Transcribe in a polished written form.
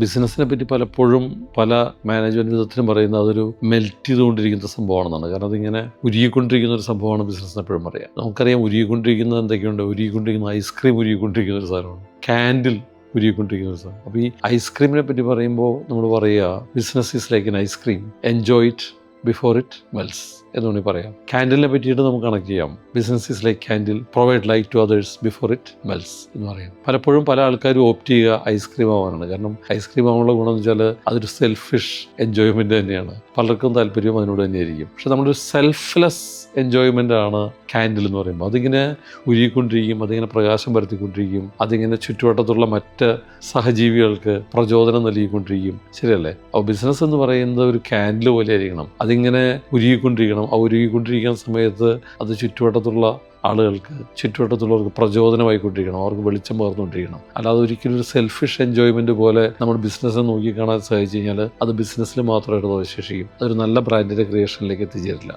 ബിസിനസ്സിനെ പറ്റി പലപ്പോഴും പല മാനേജ്മെൻറ്റ് വിധത്തിലും പറയുന്നത് അതൊരു മെൽറ്റ് ചെയ്തുകൊണ്ടിരിക്കുന്ന സംഭവമാണെന്നാണ്. കാരണം അതിങ്ങനെ ഉരുകിക്കൊണ്ടിരിക്കുന്ന ഒരു സംഭവമാണ് ബിസിനസ്സിന് എപ്പോഴും പറയാം. നമുക്കറിയാം ഉരുകിക്കൊണ്ടിരിക്കുന്നത് എന്തൊക്കെയുണ്ട്. ഉരുകിക്കൊണ്ടിരിക്കുന്ന ഐസ്ക്രീം ഉരുകിക്കൊണ്ടിരിക്കുന്ന ഒരു സാധനമാണ്, കാൻഡിൽ ഉരുകിക്കൊണ്ടിരിക്കുന്ന ഒരു സാധനം. അപ്പോൾ ഈ ഐസ്ക്രീമിനെ പറ്റി പറയുമ്പോൾ നമ്മൾ പറയുക business is like an ice cream, enjoy it before it melts എന്ന് വേണമെങ്കിൽ പറയാം. കാൻഡിലിനെ പറ്റിയിട്ട് നമുക്ക് കണക്ട് ചെയ്യാം. Business is like candle, provide light to others before it melts എന്ന് പറയാം. പലപ്പോഴും പല ആൾക്കാരും ഓപ്റ്റ് ചെയ്യുക ഐസ്ക്രീം ആവാനാണ്. കാരണം ഐസ്ക്രീം ആവാനുള്ള ഗുണം എന്ന് വെച്ചാൽ അതൊരു സെൽഫിഷ് എൻജോയ്മെൻറ്റ് തന്നെയാണ്. പലർക്കും താല്പര്യം അതിനോട് തന്നെയായിരിക്കും. പക്ഷെ നമ്മളൊരു സെൽഫ്ലെസ് എൻജോയ്മെൻ്റ് ആണ് കാൻഡിൽ എന്ന് പറയുമ്പോൾ. അതിങ്ങനെ ഉരുകിക്കൊണ്ടിരിക്കും, അതിങ്ങനെ പ്രകാശം പരത്തിക്കൊണ്ടിരിക്കും, അതിങ്ങനെ ചുറ്റുവട്ടത്തുള്ള മറ്റ് സഹജീവികൾക്ക് പ്രചോദനം നൽകിക്കൊണ്ടിരിക്കും. ശരിയല്ലേ? അപ്പോൾ ബിസിനസ് എന്ന് പറയുന്നത് ഒരു കാൻഡിൽ പോലെ ആയിരിക്കണം. അതിങ്ങനെ ഉരുകിക്കൊണ്ടിരിക്കണം. ആ ഉരുകിക്കൊണ്ടിരിക്കുന്ന സമയത്ത് അത് ചുറ്റുവട്ടത്തുള്ള ആളുകൾക്ക്, ചുറ്റുവട്ടത്തുള്ളവർക്ക് പ്രചോദനമായിക്കൊണ്ടിരിക്കണം, അവർക്ക് വെളിച്ചം പകർന്നുകൊണ്ടിരിക്കണം. അല്ലാതെ ഒരിക്കലും ഒരു സെൽഫിഷ് എൻജോയ്മെൻറ്റ് പോലെ നമ്മൾ ബിസിനസ്സിനെ നോക്കിക്കാണാൻ സാധിച്ചു കഴിഞ്ഞാൽ അത് ബിസിനസ്സിൽ മാത്രമായിട്ട് അവശേഷിക്കും. അതൊരു നല്ല ബ്രാൻഡിൻ്റെ ക്രിയേഷനിലേക്ക് എത്തിച്ചേരില്ല.